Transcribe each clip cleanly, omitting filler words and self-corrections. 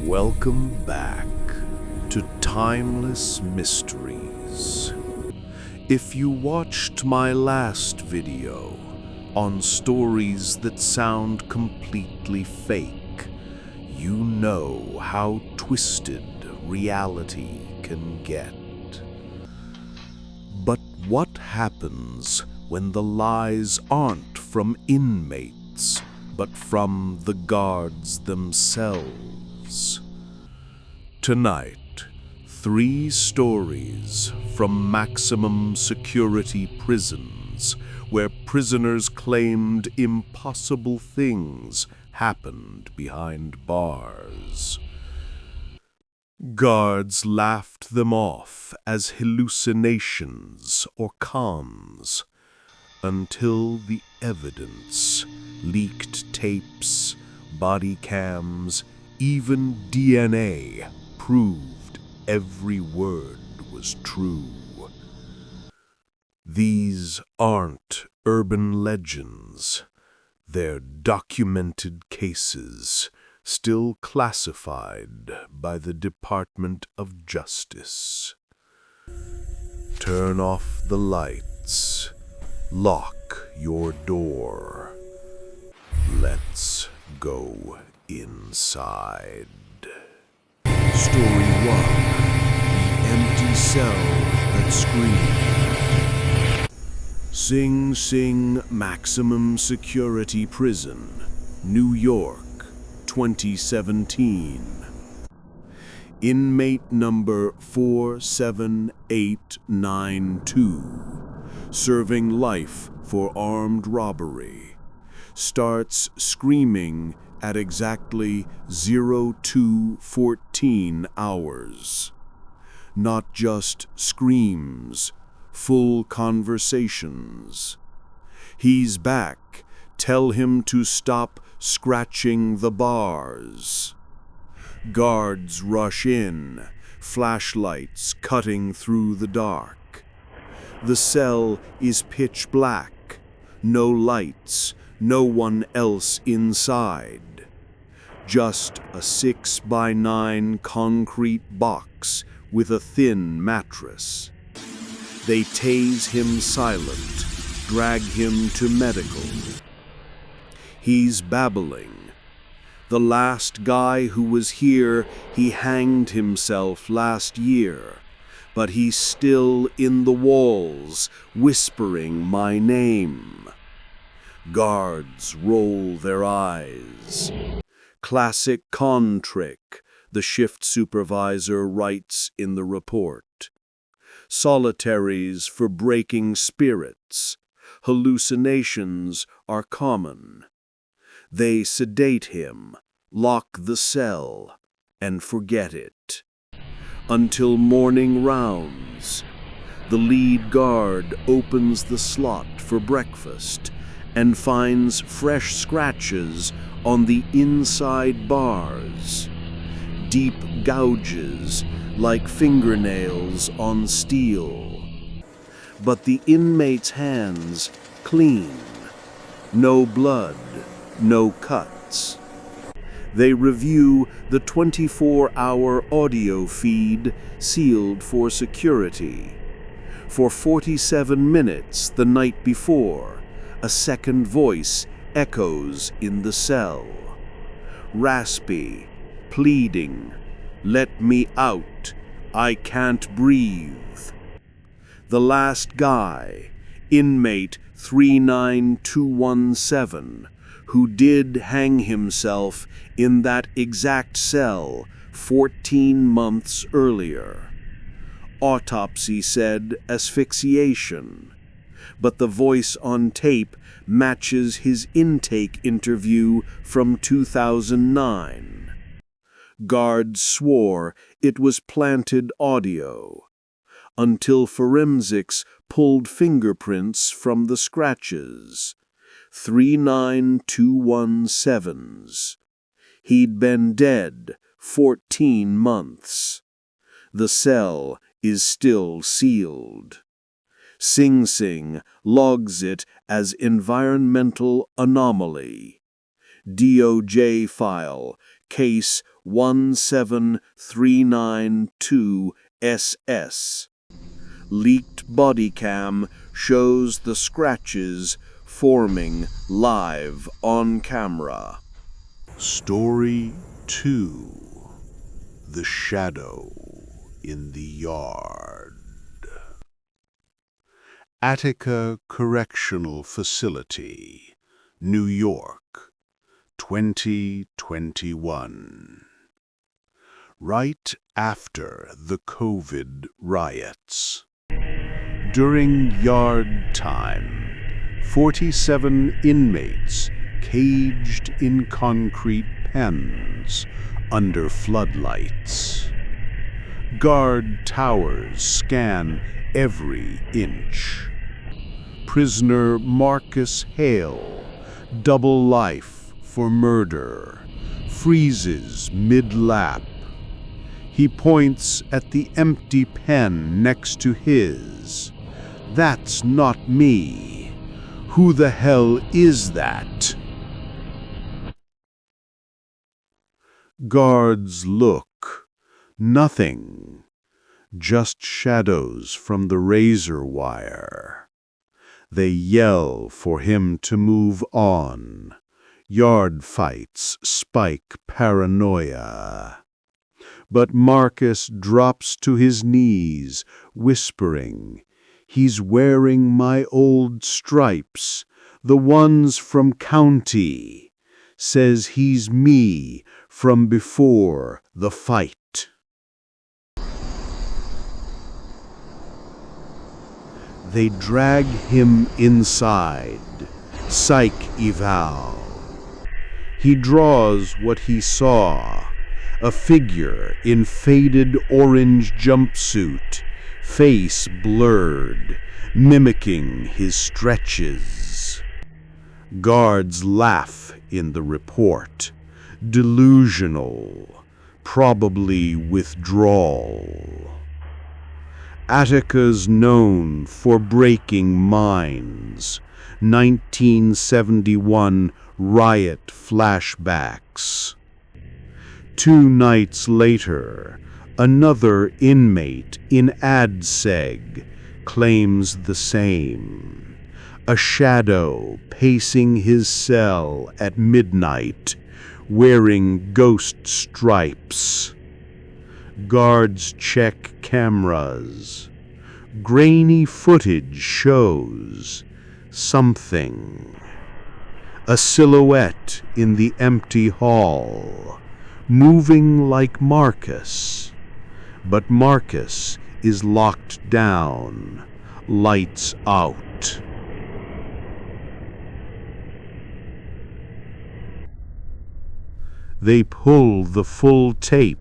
Welcome back to Timeless Mysteries. If you watched my last video on stories that sound completely fake, you know how twisted reality can get. But what happens when the lies aren't from inmates, but from the guards themselves? Tonight, 3 stories from maximum security prisons where prisoners claimed impossible things happened behind bars. Guards laughed them off as hallucinations or cons, until the evidence, leaked tapes, body cams, even DNA, proved every word was true. These aren't urban legends. They're documented cases, still classified by the Department of Justice. Turn off the lights. Lock your door. Let's go inside. Story 1. The Empty Cell That Screamed. Sing Sing Maximum Security Prison, New York, 2017. Inmate number 47892, serving life for armed robbery, starts screaming at exactly 02:14 hours. Not just screams, full conversations. He's back. Tell him to stop scratching the bars. Guards rush in, flashlights cutting through the dark. The cell is pitch black. No lights, no one else inside. Just a 6x9 concrete box with a thin mattress. They tase him silent, drag him to medical. He's babbling. The last guy who was here, he hanged himself last year, but he's still in the walls, whispering my name. Guards roll their eyes. Classic con trick, the shift supervisor writes in the report. Solitaries for breaking spirits. Hallucinations are common. They sedate him, lock the cell, and forget it. Until morning rounds. The lead guard opens the slot for breakfast and finds fresh scratches on the inside bars. Deep gouges like fingernails on steel. But the inmate's hands clean. No blood, no cuts. They review the 24-hour audio feed sealed for security. For 47 minutes the night before, a second voice echoes in the cell. Raspy, pleading, "Let me out, I can't breathe." The last guy, inmate 39217, who did hang himself in that exact cell 14 months earlier. Autopsy said asphyxiation, but the voice on tape matches his intake interview from 2009. Guards swore it was planted audio, until forensics pulled fingerprints from the scratches. 39217's. He'd been dead 14 months. The cell is still sealed. Sing Sing logs it as environmental anomaly. DOJ file, case 17392SS. Leaked bodycam shows the scratches forming live on camera. Story 2. The Shadow in the Yard. Attica Correctional Facility, New York, 2021. Right after the COVID riots. During yard time, 47 inmates caged in concrete pens under floodlights. Guard towers scan every inch. Prisoner Marcus Hale, double life for murder, freezes mid-lap. He points at the empty pen next to his. That's not me. Who the hell is that? Guards look. Nothing. Just shadows from the razor wire. They yell for him to move on. Yard fights spike paranoia. But Marcus drops to his knees, whispering, "He's wearing my old stripes, the ones from county. Says he's me from before the fight." They drag him inside. Psych eval. He draws what he saw. A figure in faded orange jumpsuit, face blurred, mimicking his stretches. Guards laugh in the report. Delusional, probably withdrawal. Attica's known for breaking minds. 1971 riot flashbacks. 2 nights later, another inmate in ADSEG claims the same. A shadow pacing his cell at midnight, wearing ghost stripes. Guards check cameras. Grainy footage shows something. A silhouette in the empty hall, moving like Marcus. But Marcus is locked down, lights out. They pull the full tape.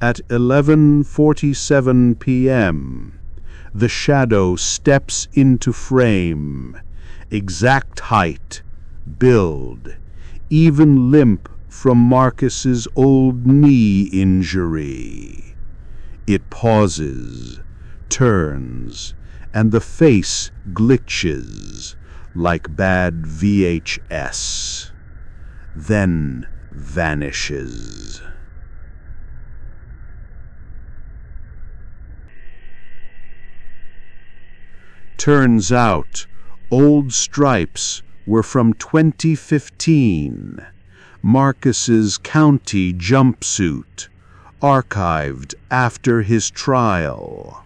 At 11:47 p.m., the shadow steps into frame. Exact height, build, even limp from Marcus's old knee injury. It pauses, turns, and the face glitches like bad VHS. Then vanishes. Turns out, old stripes were from 2015. Marcus's county jumpsuit, archived after his trial.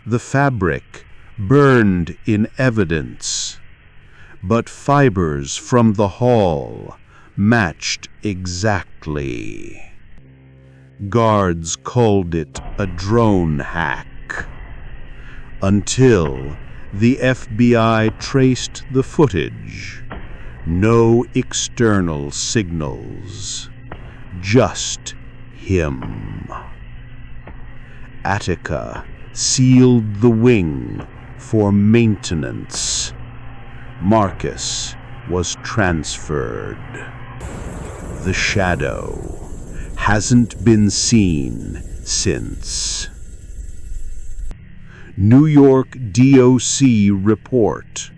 The fabric burned in evidence, but fibers from the hall matched exactly. Guards called it a drone hack. Until the FBI traced the footage. No external signals. Just him. Attica sealed the wing for maintenance. Marcus was transferred. The shadow hasn't been seen since. New York DOC report.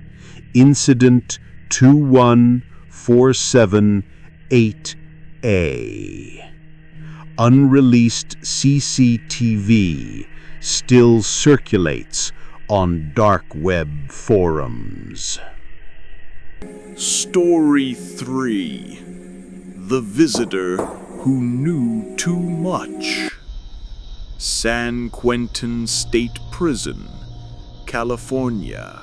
Incident 21478A. unreleased CCTV still circulates on dark web forums. Story 3. The Visitor Who Knew Too Much. San Quentin State Prison, California,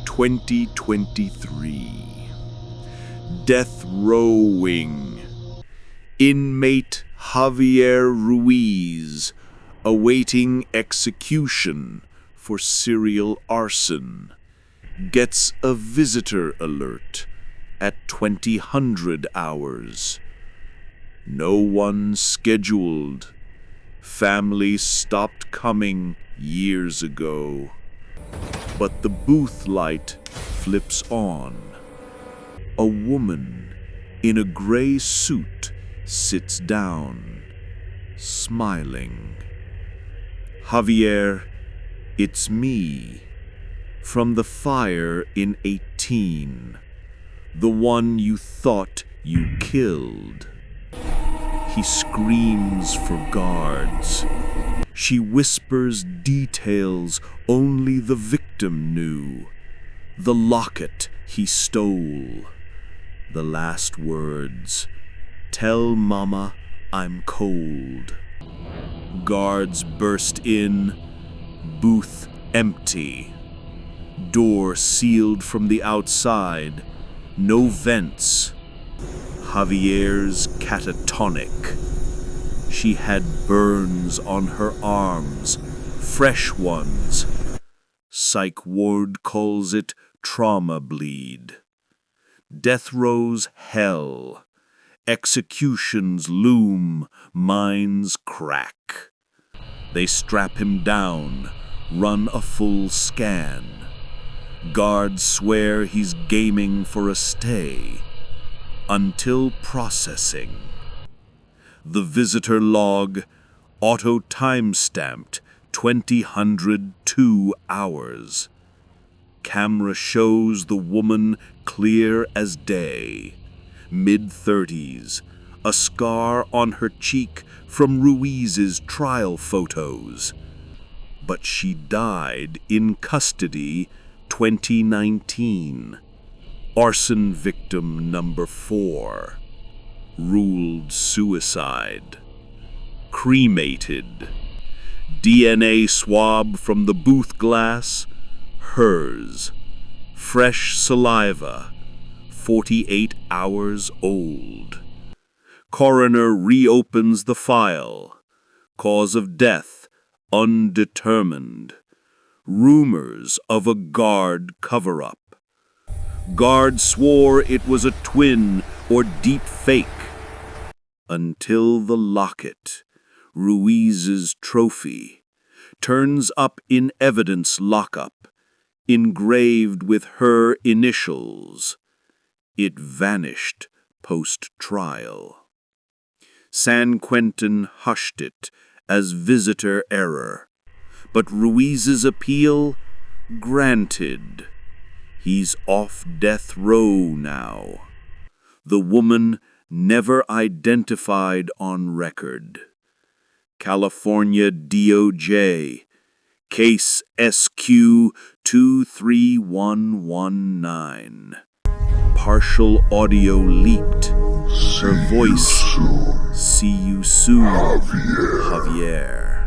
2023. Death Row Wing. Inmate Javier Ruiz, awaiting execution for serial arson, gets a visitor alert at 2000 hours. No one scheduled. Family stopped coming years ago. But the booth light flips on. A woman in a gray suit sits down, smiling. Javier, it's me. From the fire in 18. The one you thought you killed. He screams for guards. She whispers details only the victim knew. The locket he stole. The last words, "Tell Mama I'm cold." Guards burst in, booth empty. Door sealed from the outside, no vents. Javier's catatonic. She had burns on her arms, fresh ones. Psych ward calls it trauma bleed. Death row's hell. Executions loom, minds crack. They strap him down, run a full scan. Guards swear he's gaming for a stay. Until processing. The visitor log, auto time-stamped, 2002 hours. Camera shows the woman clear as day. Mid-30s, a scar on her cheek from Ruiz's trial photos. But she died in custody 2019. Arson victim number 4. Ruled suicide. Cremated. DNA swab from the booth glass, hers. Fresh saliva, 48 hours old. Coroner reopens the file. Cause of death, undetermined. Rumors of a guard cover-up. Guard swore it was a twin or deep fake. Until the locket, Ruiz's trophy, turns up in evidence lockup, engraved with her initials. It vanished post-trial. San Quentin hushed it as visitor error, but Ruiz's appeal granted. He's off death row now. The woman never identified on record. California DOJ, case SQ 23119. Partial audio leaked. Her voice, see you soon, Javier.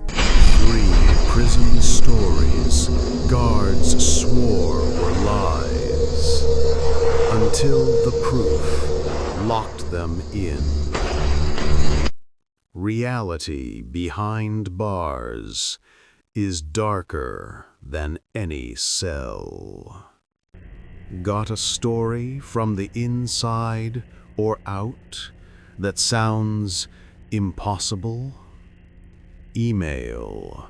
3 prison stories guards swore were lies, until the proof locked them in. Reality behind bars is darker than any cell. Got a story from the inside or out that sounds impossible? Email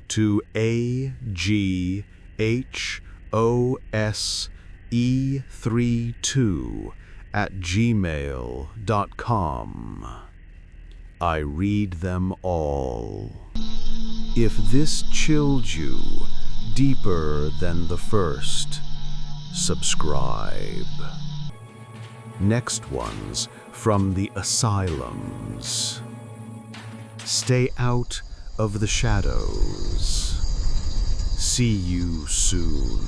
to aghose32@gmail.com. I read them all. If this chilled you deeper than the first, subscribe. Next one's from the asylums. Stay out of the shadows. See you soon.